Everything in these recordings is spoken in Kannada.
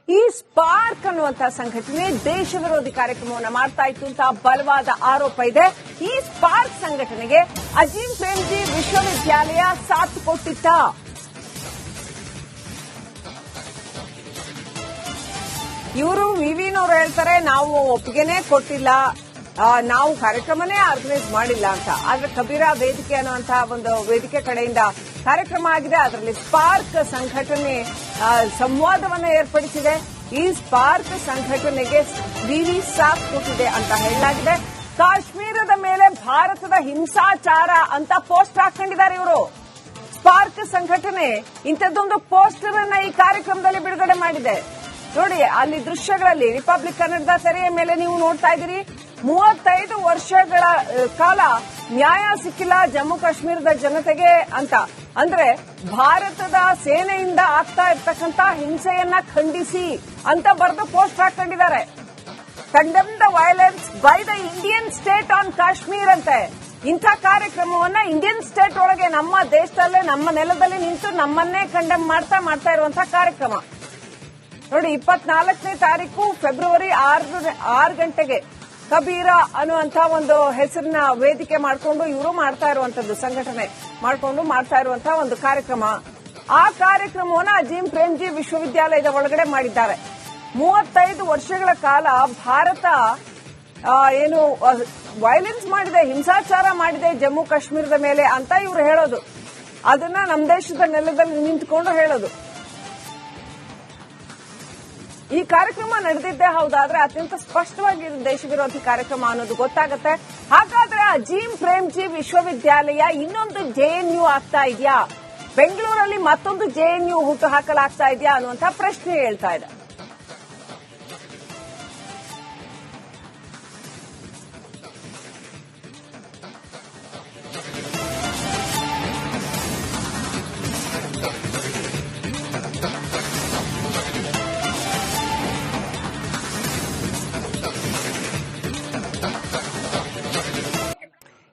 ಈ ಸ್ಪಾರ್ಕ್ ಅನ್ನುವಂತಹ ಸಂಘಟನೆ ದೇಶ ವಿರೋಧಿ ಕಾರ್ಯಕ್ರಮವನ್ನು ಮಾಡ್ತಾ ಇತ್ತು ಅಂತ ಬಲವಾದ ಆರೋಪ ಇದೆ. ಈ ಸ್ಪಾರ್ಕ್ ಸಂಘಟನೆಗೆ ಅಜೀಂ ಪ್ರೇಮ್ಜಿ ವಿಶ್ವವಿದ್ಯಾಲಯ ಸಾಥ್ ಕೊಟ್ಟಿತ್ತ. ಇವರು ವಿವಿನವರು ಹೇಳ್ತಾರೆ, ನಾವು ಒಪ್ಪಿಗೆನೇ ಕೊಟ್ಟಿಲ್ಲ, ನಾವು ಕಾರ್ಯಕ್ರಮನೇ ಆರ್ಗನೈಸ್ ಮಾಡಿಲ್ಲ ಅಂತ. ಆದ್ರೆ ಕಬೀರಾ ವೇದಿಕೆ ಅನ್ನುವಂತಹ ಒಂದು ವೇದಿಕೆ ಕಡೆಯಿಂದ ಕಾರ್ಯಕ್ರಮ ಆಗಿದೆ. ಅದರಲ್ಲಿ ಸ್ಪಾರ್ಕ್ ಸಂಘಟನೆ ಸಂವಾದವನ್ನು ಏರ್ಪಡಿಸಿದೆ. ಈ ಸ್ಪಾರ್ಕ್ ಸಂಘಟನೆಗೆ ವಿವಿ ಸಾಥ್ ಕೊಟ್ಟಿದೆ ಅಂತ ಹೇಳಲಾಗಿದೆ. ಕಾಶ್ಮೀರದ ಮೇಲೆ ಭಾರತದ ಹಿಂಸಾಚಾರ ಅಂತ ಪೋಸ್ಟ್ ಹಾಕೊಂಡಿದ್ದಾರೆ ಇವರು. ಸ್ಪಾರ್ಕ್ ಸಂಘಟನೆ ಇಂಥದ್ದೊಂದು ಪೋಸ್ಟರ್ ಅನ್ನ ಈ ಕಾರ್ಯಕ್ರಮದಲ್ಲಿ ಬಿಡುಗಡೆ ಮಾಡಿದೆ. ನೋಡಿ, ಅಲ್ಲಿ ದೃಶ್ಯಗಳಲ್ಲಿ ರಿಪಬ್ಲಿಕ್ ಕನ್ನಡದ ತೆರೆಯ ಮೇಲೆ ನೀವು ನೋಡ್ತಾ ಇದ್ದೀರಿ. 35 ವರ್ಷಗಳ ಕಾಲ ನ್ಯಾಯ ಸಿಕ್ಕಿಲ್ಲ ಜಮ್ಮು ಕಾಶ್ಮೀರದ ಜನತೆಗೆ ಅಂತ. ಅಂದ್ರೆ ಭಾರತದ ಸೇನೆಯಿಂದ ಆಗ್ತಾ ಇರ್ತಕ್ಕಂಥ ಹಿಂಸೆಯನ್ನ ಖಂಡಿಸಿ ಅಂತ ಬರೆದು ಪೋಸ್ಟ್ ಹಾಕೊಂಡಿದ್ದಾರೆ. Condemn the violence by the Indian state on Kashmir ಅಂತೆ. ಇಂಥ ಕಾರ್ಯಕ್ರಮವನ್ನ ಇಂಡಿಯನ್ ಸ್ಟೇಟ್ ಒಳಗೆ ನಮ್ಮ ದೇಶದಲ್ಲೇ ನಮ್ಮ ನೆಲದಲ್ಲಿ ನಿಂತು ನಮ್ಮನ್ನೇ ಕಂಡೆಮ್ ಮಾಡ್ತಾ ಇರುವಂತಹ ಕಾರ್ಯಕ್ರಮ ನೋಡಿ. 24ನೇ ತಾರೀಕು ಫೆಬ್ರವರಿ 6 ಗಂಟೆಗೆ ಕಬೀರಾ ಅನ್ನುವಂತ ಒಂದು ಹೆಸರಿನ ವೇದಿಕೆ ಮಾಡಿಕೊಂಡು ಇವರು ಮಾಡ್ತಾ ಇರುವಂತದ್ದು, ಸಂಘಟನೆ ಮಾಡಿಕೊಂಡು ಮಾಡ್ತಾ ಇರುವಂತಹ ಒಂದು ಕಾರ್ಯಕ್ರಮ. ಆ ಕಾರ್ಯಕ್ರಮವನ್ನು ಅಜೀಂ ಪ್ರೇಮ್ಜಿ ವಿಶ್ವವಿದ್ಯಾಲಯದ ಒಳಗಡೆ ಮಾಡಿದ್ದಾರೆ. 35 ವರ್ಷಗಳ ಕಾಲ ಭಾರತ ಏನು ವೈಲೆನ್ಸ್ ಮಾಡಿದೆ, ಹಿಂಸಾಚಾರ ಮಾಡಿದೆ ಜಮ್ಮು ಕಾಶ್ಮೀರದ ಮೇಲೆ ಅಂತ ಇವರು ಹೇಳೋದು. ಅದನ್ನ ನಮ್ಮ ದೇಶದ ನೆಲದಲ್ಲಿ ನಿಂತುಕೊಂಡು ಹೇಳೋದು. ಈ ಕಾರ್ಯಕ್ರಮ ನಡೆದಿದ್ದೇ ಹೌದಾದ್ರೆ ಅತ್ಯಂತ ಸ್ಪಷ್ಟವಾಗಿ ದೇಶ ವಿರೋಧಿ ಕಾರ್ಯಕ್ರಮ ಅನ್ನೋದು ಗೊತ್ತಾಗುತ್ತೆ. ಹಾಗಾದ್ರೆ ಅಜೀಂ ಪ್ರೇಮ್ಜಿ ವಿಶ್ವವಿದ್ಯಾಲಯ ಇನ್ನೊಂದು ಜೆಎನ್ಯು ಆಗ್ತಾ ಇದೆಯಾ, ಬೆಂಗಳೂರಲ್ಲಿ ಮತ್ತೊಂದು ಜೆಎನ್ಯು ಹುಟ್ಟು ಹಾಕಲಾಗ್ತಾ ಇದೆಯಾ ಅನ್ನುವಂತಹ ಪ್ರಶ್ನೆ ಹೇಳ್ತಾ ಇದೆ.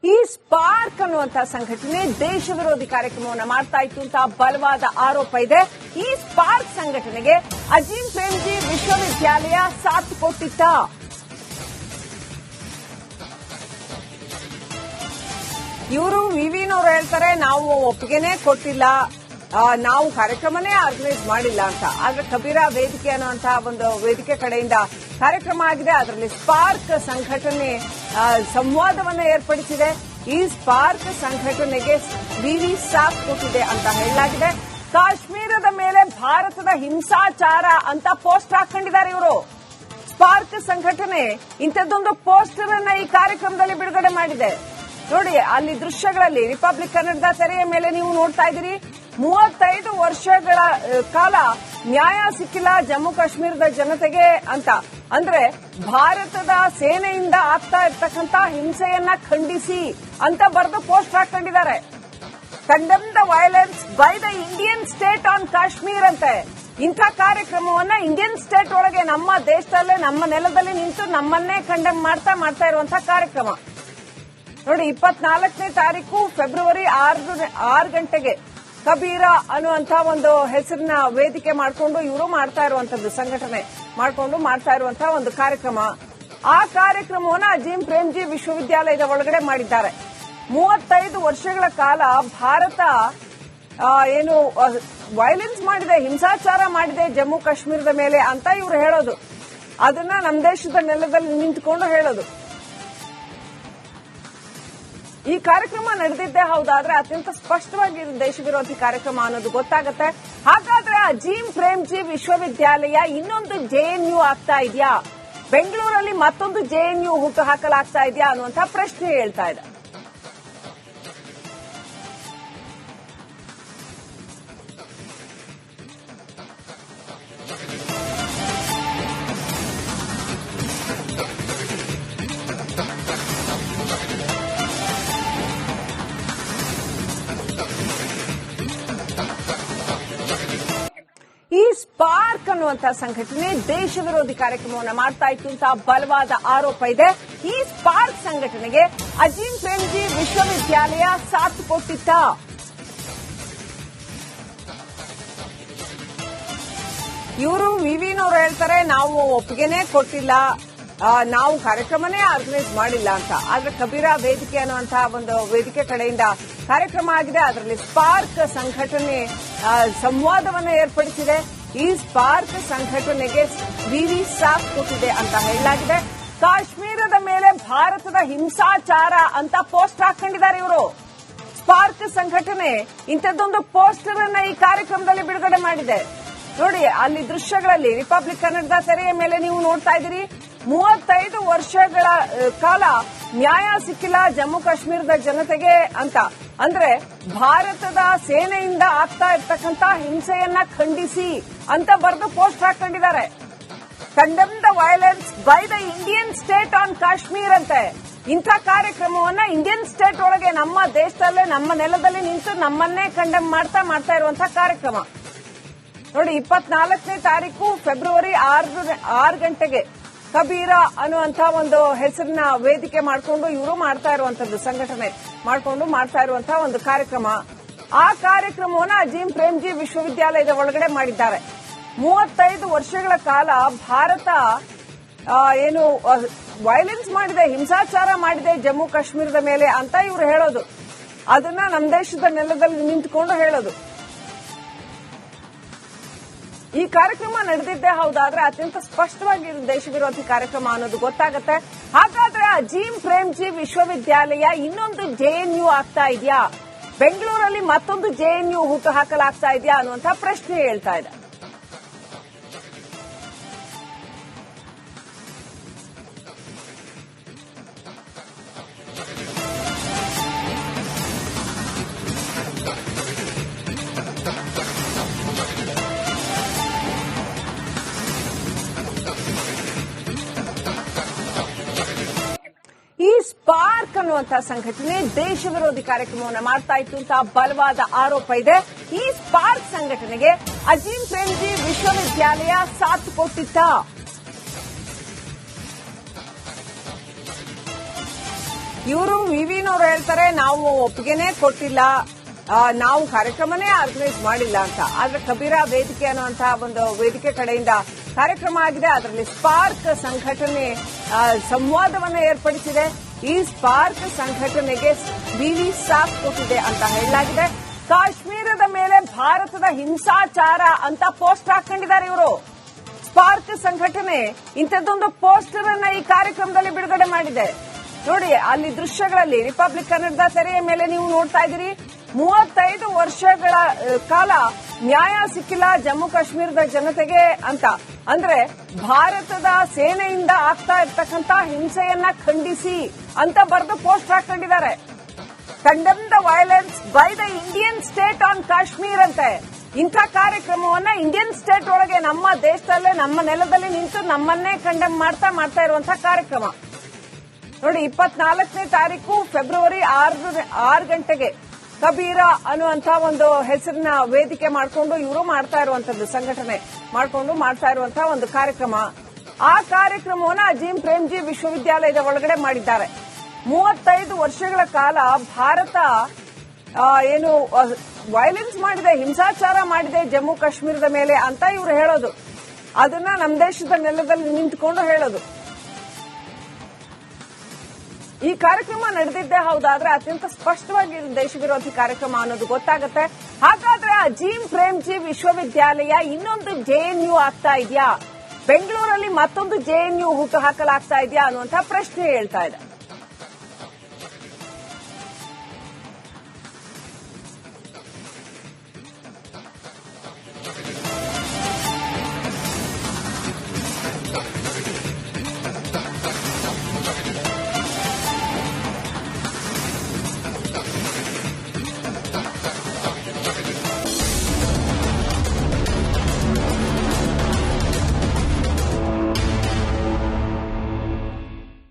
ಈ ಸ್ಪಾರ್ಕ್ ಅನ್ನುವಂತಹ ಸಂಘಟನೆ ದೇಶ ವಿರೋಧಿ ಕಾರ್ಯಕ್ರಮವನ್ನು ಮಾಡ್ತಾ ಇತ್ತು ಅಂತ ಬಲವಾದ ಆರೋಪ ಇದೆ. ಈ ಸ್ಪಾರ್ಕ್ ಸಂಘಟನೆಗೆ ಅಜೀಂ ಪ್ರೇಮ್ಜಿ ವಿಶ್ವವಿದ್ಯಾಲಯ ಸಾಥ್ ಕೊಟ್ಟಿತ್ತ. ಇವರು ವಿವಿನವರು ಹೇಳ್ತಾರೆ, ನಾವು ಒಪ್ಪಿಗೆನೇ ಕೊಟ್ಟಿಲ್ಲ, ನಾವು ಕಾರ್ಯಕ್ರಮನೇ ಆರ್ಗನೈಸ್ ಮಾಡಿಲ್ಲ ಅಂತ. ಆದ್ರೆ ಕಬೀರಾ ವೇದಿಕೆ ಅನ್ನುವಂತಹ ಒಂದು ವೇದಿಕೆ ಕಡೆಯಿಂದ ಕಾರ್ಯಕ್ರಮ ಆಗಿದೆ. ಅದರಲ್ಲಿ ಸ್ಪಾರ್ಕ್ ಸಂಘಟನೆ ಸಂವಾದವನ್ನು ಏರ್ಪಡಿಸಿದೆ. ಈ ಸ್ಪಾರ್ಕ್ ಸಂಘಟನೆಗೆ ವಿವಿ ಸಾಥ್ ಕೊಟ್ಟಿದೆ ಅಂತ ಹೇಳಲಾಗಿದೆ. ಕಾಶ್ಮೀರದ ಮೇಲೆ ಭಾರತದ ಹಿಂಸಾಚಾರ ಅಂತ ಪೋಸ್ಟ್ ಹಾಕೊಂಡಿದ್ದಾರೆ ಇವರು. ಸ್ಪಾರ್ಕ್ ಸಂಘಟನೆ ಇಂಥದ್ದೊಂದು ಪೋಸ್ಟರ್ ಅನ್ನ ಈ ಕಾರ್ಯಕ್ರಮದಲ್ಲಿ ಬಿಡುಗಡೆ ಮಾಡಿದೆ. ನೋಡಿ, ಅಲ್ಲಿ ದೃಶ್ಯಗಳಲ್ಲಿ ರಿಪಬ್ಲಿಕ್ ಕನ್ನಡದ ತೆರೆಯ ಮೇಲೆ ನೀವು ನೋಡ್ತಾ ಇದ್ದೀರಿ. 35 ವರ್ಷಗಳ ಕಾಲ ನ್ಯಾಯ ಸಿಕ್ಕಿಲ್ಲ ಜಮ್ಮು ಕಾಶ್ಮೀರದ ಜನತೆಗೆ ಅಂತ. ಅಂದ್ರೆ ಭಾರತದ ಸೇನೆಯಿಂದ ಆಗ್ತಾ ಇರ್ತಕ್ಕಂಥ ಹಿಂಸೆಯನ್ನ ಖಂಡಿಸಿ ಅಂತ ಬರೆದು ಪೋಸ್ಟ್ ಹಾಕೊಂಡಿದ್ದಾರೆ. Condemn the violence by the Indian state on Kashmir ಅಂತೆ. ಇಂಥ ಕಾರ್ಯಕ್ರಮವನ್ನ ಇಂಡಿಯನ್ ಸ್ಟೇಟ್ ಒಳಗೆ ನಮ್ಮ ದೇಶದಲ್ಲೇ ನಮ್ಮ ನೆಲದಲ್ಲಿ ನಿಂತು ನಮ್ಮನ್ನೇ ಕಂಡೆಮ್ ಮಾಡ್ತಾ ಇರುವಂತಹ ಕಾರ್ಯಕ್ರಮ ನೋಡಿ. 24ನೇ ತಾರೀಕು ಫೆಬ್ರವರಿ 6 ಗಂಟೆಗೆ ಕಬೀರಾ ಅನ್ನುವಂತ ಒಂದು ಹೆಸರಿನ ವೇದಿಕೆ ಮಾಡಿಕೊಂಡು ಇವರು ಮಾಡ್ತಾ ಇರುವಂತದ್ದು, ಸಂಘಟನೆ ಮಾಡಿಕೊಂಡು ಮಾಡ್ತಾ ಇರುವಂತಹ ಒಂದು ಕಾರ್ಯಕ್ರಮ. ಆ ಕಾರ್ಯಕ್ರಮವನ್ನು ಅಜೀಂ ಪ್ರೇಮ್ಜಿ ವಿಶ್ವವಿದ್ಯಾಲಯದ ಒಳಗಡೆ ಮಾಡಿದ್ದಾರೆ. 35 ವರ್ಷಗಳ ಕಾಲ ಭಾರತ ಏನು ವೈಲೆನ್ಸ್ ಮಾಡಿದೆ, ಹಿಂಸಾಚಾರ ಮಾಡಿದೆ ಜಮ್ಮು ಕಾಶ್ಮೀರದ ಮೇಲೆ ಅಂತ ಇವರು ಹೇಳೋದು. ಅದನ್ನ ನಮ್ಮ ದೇಶದ ನೆಲದಲ್ಲಿ ನಿಂತುಕೊಂಡು ಹೇಳೋದು. ಈ ಕಾರ್ಯಕ್ರಮ ನಡೆದಿದ್ದೇ ಹೌದಾದ್ರೆ ಅತ್ಯಂತ ಸ್ಪಷ್ಟವಾಗಿ ದೇಶ ವಿರೋಧಿ ಕಾರ್ಯಕ್ರಮ ಅನ್ನೋದು ಗೊತ್ತಾಗುತ್ತೆ. ಹಾಗಾದ್ರೆ ಅಜೀಂ ಪ್ರೇಮ್ಜಿ ವಿಶ್ವವಿದ್ಯಾಲಯ ಇನ್ನೊಂದು ಜೆಎನ್ಯು ಆಗ್ತಾ ಇದೆಯಾ, ಬೆಂಗಳೂರಲ್ಲಿ ಮತ್ತೊಂದು ಜೆಎನ್ಯು ಹುಟ್ಟು ಹಾಕಲಾಗ್ತಾ ಇದೆಯಾ ಅನ್ನುವಂತಹ ಪ್ರಶ್ನೆ ಹೇಳ್ತಾ ಇದೆ. ಈ ಸ್ಪಾರ್ಕ್ ಅನ್ನುವಂತಹ ಸಂಘಟನೆ ದೇಶ ವಿರೋಧಿ ಕಾರ್ಯಕ್ರಮವನ್ನು ಮಾಡ್ತಾ ಇತ್ತು ಅಂತ ಬಲವಾದ ಆರೋಪ ಇದೆ. ಈ ಸ್ಪಾರ್ಕ್ ಸಂಘಟನೆಗೆ ಅಜೀಂ ಪ್ರೇಮ್ಜಿ ವಿಶ್ವವಿದ್ಯಾಲಯ ಸಾಥ್ ಕೊಟ್ಟಿತ್ತ. ಇವರು ವಿವಿನವರು ಹೇಳ್ತಾರೆ ನಾವು ಒಪ್ಪಿಗೆನೇ ಕೊಟ್ಟಿಲ್ಲ, ನಾವು ಕಾರ್ಯಕ್ರಮನೇ ಆರ್ಗನೈಸ್ ಮಾಡಿಲ್ಲ ಅಂತ. ಆದ್ರೆ ಕಬೀರಾ ವೇದಿಕೆ ಅನ್ನುವಂತಹ ಒಂದು ವೇದಿಕೆ ಕಡೆಯಿಂದ ಕಾರ್ಯಕ್ರಮ ಆಗಿದೆ. ಅದರಲ್ಲಿ ಸ್ಪಾರ್ಕ್ ಸಂಘಟನೆ ಸಂವಾದವನ್ನು ಏರ್ಪಡಿಸಿದೆ. ಈ ಸ್ಪಾರ್ಕ್ ಸಂಘಟನೆಗೆ ವಿವಿ ಸಾಥ್ ಕೊಟ್ಟಿದೆ ಅಂತ ಹೇಳಲಾಗಿದೆ. ಕಾಶ್ಮೀರದ ಮೇಲೆ ಭಾರತದ ಹಿಂಸಾಚಾರ ಅಂತ ಪೋಸ್ಟ್ ಹಾಕೊಂಡಿದ್ದಾರೆ ಇವರು. ಸ್ಪಾರ್ಕ್ ಸಂಘಟನೆ ಇಂಥದ್ದೊಂದು ಪೋಸ್ಟರ್ ಅನ್ನ ಈ ಕಾರ್ಯಕ್ರಮದಲ್ಲಿ ಬಿಡುಗಡೆ ಮಾಡಿದೆ. ನೋಡಿ, ಅಲ್ಲಿ ದೃಶ್ಯಗಳಲ್ಲಿ ರಿಪಬ್ಲಿಕ್ ಕನ್ನಡದ ತೆರೆಯ ಮೇಲೆ ನೀವು ನೋಡ್ತಾ ಇದ್ದೀರಿ. 35 ವರ್ಷಗಳ ಕಾಲ ನ್ಯಾಯ ಸಿಕ್ಕಿಲ್ಲ ಜಮ್ಮು ಕಾಶ್ಮೀರದ ಜನತೆಗೆ ಅಂತ. ಅಂದ್ರೆ ಭಾರತದ ಸೇನೆಯಿಂದ ಆಗ್ತಾ ಇರ್ತಕ್ಕಂಥ ಹಿಂಸೆಯನ್ನ ಖಂಡಿಸಿ ಅಂತ ಬರೆದು ಪೋಸ್ಟ್ ಹಾಕೊಂಡಿದ್ದಾರೆ. Condemn the violence by the Indian state on Kashmir ಅಂತೆ. ಇಂಥ ಕಾರ್ಯಕ್ರಮವನ್ನ ಇಂಡಿಯನ್ ಸ್ಟೇಟ್ ಒಳಗೆ ನಮ್ಮ ದೇಶದಲ್ಲೇ ನಮ್ಮ ನೆಲದಲ್ಲಿ ನಿಂತು ನಮ್ಮನ್ನೇ ಕಂಡೆಮ್ ಮಾಡ್ತಾ ಇರುವಂತಹ ಕಾರ್ಯಕ್ರಮ ನೋಡಿ. 24ನೇ ತಾರೀಕು ಫೆಬ್ರವರಿ 6 ಗಂಟೆಗೆ ಕಬೀರಾ ಅನ್ನುವಂತಹ ಒಂದು ಹೆಸರಿನ ವೇದಿಕೆ ಮಾಡಿಕೊಂಡು ಇವರು ಮಾಡ್ತಾ ಇರುವಂತದ್ದು, ಸಂಘಟನೆ ಮಾಡಿಕೊಂಡು ಮಾಡ್ತಾ ಇರುವಂತಹ ಒಂದು ಕಾರ್ಯಕ್ರಮ. ಆ ಕಾರ್ಯಕ್ರಮವನ್ನು ಅಜೀಂ ಪ್ರೇಮ್ಜಿ ವಿಶ್ವವಿದ್ಯಾಲಯದ ಒಳಗಡೆ ಮಾಡಿದ್ದಾರೆ. 35 ವರ್ಷಗಳ ಕಾಲ ಭಾರತ ಏನು ವೈಲೆನ್ಸ್ ಮಾಡಿದೆ, ಹಿಂಸಾಚಾರ ಮಾಡಿದೆ ಜಮ್ಮು ಕಾಶ್ಮೀರದ ಮೇಲೆ ಅಂತ ಇವರು ಹೇಳೋದು. ಅದನ್ನ ನಮ್ಮ ದೇಶದ ನೆಲದಲ್ಲಿ ನಿಂತುಕೊಂಡು ಹೇಳೋದು. ಈ ಕಾರ್ಯಕ್ರಮ ನಡೆದಿದ್ದೇ ಹೌದಾದ್ರೆ ಅತ್ಯಂತ ಸ್ಪಷ್ಟವಾಗಿ ದೇಶ ವಿರೋಧಿ ಕಾರ್ಯಕ್ರಮ ಅನ್ನೋದು ಗೊತ್ತಾಗುತ್ತೆ. ಹಾಗಾದ್ರೆ ಅಜೀಂ ಪ್ರೇಮ್ಜಿ ವಿಶ್ವವಿದ್ಯಾಲಯ ಇನ್ನೊಂದು ಜೆಎನ್ಯು ಆಗ್ತಾ ಇದೆಯಾ, ಬೆಂಗಳೂರಲ್ಲಿ ಮತ್ತೊಂದು ಜೆಎನ್ಯು ಹುಟ್ಟು ಹಾಕಲಾಗ್ತಾ ಇದೆಯಾ ಅನ್ನುವಂತಹ ಪ್ರಶ್ನೆ ಹೇಳ್ತಾ ಇದೆ. ಈ ಸ್ಪಾರ್ಕ್ ಅನ್ನುವಂತಹ ಸಂಘಟನೆ ದೇಶ ವಿರೋಧಿ ಕಾರ್ಯಕ್ರಮವನ್ನು ಮಾಡ್ತಾ ಇತ್ತು ಅಂತ ಬಲವಾದ ಆರೋಪ ಇದೆ. ಈ ಸ್ಪಾರ್ಕ್ ಸಂಘಟನೆಗೆ ಅಜೀಂ ಪ್ರೇಮ್ಜಿ ವಿಶ್ವವಿದ್ಯಾಲಯ ಸಾಥ್ ಕೊಟ್ಟಿತ್ತ. ಇವರು ವಿವಿನವರು ಹೇಳ್ತಾರೆ ನಾವು ಒಪ್ಪಿಗೆನೇ ಕೊಟ್ಟಿಲ್ಲ, ನಾವು ಕಾರ್ಯಕ್ರಮನೇ ಆರ್ಗನೈಸ್ ಮಾಡಿಲ್ಲ ಅಂತ. ಆದ್ರೆ ಕಬೀರಾ ವೇದಿಕೆ ಅನ್ನುವಂತಹ ಒಂದು ವೇದಿಕೆ ಕಡೆಯಿಂದ ಕಾರ್ಯಕ್ರಮ ಆಗಿದೆ. ಅದರಲ್ಲಿ ಸ್ಪಾರ್ಕ್ ಸಂಘಟನೆ ಸಂವಾದವನ್ನು ಏರ್ಪಡಿಸಿದೆ. ಈ ಸ್ಪಾರ್ಕ್ ಸಂಘಟನೆಗೆ ವಿವಿ ಸಾಥ್ ಕೊಟ್ಟಿದೆ ಅಂತ ಹೇಳಲಾಗಿದೆ. ಕಾಶ್ಮೀರದ ಮೇಲೆ ಭಾರತದ ಹಿಂಸಾಚಾರ ಅಂತ ಪೋಸ್ಟ್ ಹಾಕೊಂಡಿದ್ದಾರೆ ಇವರು. ಸ್ಪಾರ್ಕ್ ಸಂಘಟನೆ ಇಂಥದ್ದೊಂದು ಪೋಸ್ಟರ್ ಅನ್ನ ಈ ಕಾರ್ಯಕ್ರಮದಲ್ಲಿ ಬಿಡುಗಡೆ ಮಾಡಿದೆ. ನೋಡಿ, ಅಲ್ಲಿ ದೃಶ್ಯಗಳಲ್ಲಿ ರಿಪಬ್ಲಿಕ್ ಕನ್ನಡದ ತೆರೆಯ ಮೇಲೆ ನೀವು ನೋಡ್ತಾ ಇದ್ದೀರಿ. 35 ವರ್ಷಗಳ ಕಾಲ ನ್ಯಾಯ ಸಿಕ್ಕಿಲ್ಲ ಜಮ್ಮು ಕಾಶ್ಮೀರದ ಜನತೆಗೆ ಅಂತ. ಅಂದ್ರೆ ಭಾರತದ ಸೇನೆಯಿಂದ ಆಗ್ತಾ ಇರ್ತಕ್ಕಂಥ ಹಿಂಸೆಯನ್ನ ಖಂಡಿಸಿ ಅಂತ ಬರೆದು ಪೋಸ್ಟ್ ಹಾಕೊಂಡಿದ್ದಾರೆ. Condemn the violence by the Indian state on Kashmir ಅಂತೆ. ಇಂಥ ಕಾರ್ಯಕ್ರಮವನ್ನ ಇಂಡಿಯನ್ ಸ್ಟೇಟ್ ಒಳಗೆ ನಮ್ಮ ದೇಶದಲ್ಲೇ ನಮ್ಮ ನೆಲದಲ್ಲಿ ನಿಂತು ನಮ್ಮನ್ನೇ ಕಂಡೆಮ್ ಮಾಡ್ತಾ ಇರುವಂತಹ ಕಾರ್ಯಕ್ರಮ ನೋಡಿ. 24ನೇ ತಾರೀಕು ಫೆಬ್ರವರಿ 6 ಗಂಟೆಗೆ ಕಬೀರಾ ಅನ್ನುವಂತಹ ಒಂದು ಹೆಸರಿನ ವೇದಿಕೆ ಮಾಡಿಕೊಂಡು ಇವರು ಮಾಡ್ತಾ ಇರುವಂತದ್ದು, ಸಂಘಟನೆ ಮಾಡಿಕೊಂಡು ಮಾಡ್ತಾ ಇರುವಂತಹ ಒಂದು ಕಾರ್ಯಕ್ರಮ. ಆ ಕಾರ್ಯಕ್ರಮವನ್ನು ಅಜೀಂ ಪ್ರೇಮ್ಜಿ ವಿಶ್ವವಿದ್ಯಾಲಯದ ಒಳಗಡೆ ಮಾಡಿದ್ದಾರೆ. 35 ವರ್ಷಗಳ ಕಾಲ ಭಾರತ ಏನು ವೈಲೆನ್ಸ್ ಮಾಡಿದೆ, ಹಿಂಸಾಚಾರ ಮಾಡಿದೆ ಜಮ್ಮು ಕಾಶ್ಮೀರದ ಮೇಲೆ ಅಂತ ಇವರು ಹೇಳೋದು. ಅದನ್ನ ನಮ್ಮ ದೇಶದ ನೆಲದಲ್ಲಿ ನಿಂತುಕೊಂಡು ಹೇಳೋದು. ಈ ಕಾರ್ಯಕ್ರಮ ನಡೆದಿದ್ದೇ ಹೌದಾದ್ರೆ ಅತ್ಯಂತ ಸ್ಪಷ್ಟವಾಗಿ ದೇಶ ವಿರೋಧಿ ಕಾರ್ಯಕ್ರಮ ಅನ್ನೋದು ಗೊತ್ತಾಗುತ್ತೆ. ಹಾಗಾದ್ರೆ ಅಜೀಂ ಪ್ರೇಮ್ಜಿ ವಿಶ್ವವಿದ್ಯಾಲಯ ಇನ್ನೊಂದು ಜೆಎನ್ಯು ಆಗ್ತಾ ಇದೆಯಾ, ಬೆಂಗಳೂರಲ್ಲಿ ಮತ್ತೊಂದು ಜೆಎನ್ಯು ಹುಟ್ಟು ಹಾಕಲಾಗ್ತಾ ಇದೆಯಾ ಅನ್ನುವಂತಹ ಪ್ರಶ್ನೆ ಹೇಳ್ತಾ ಇದೆ.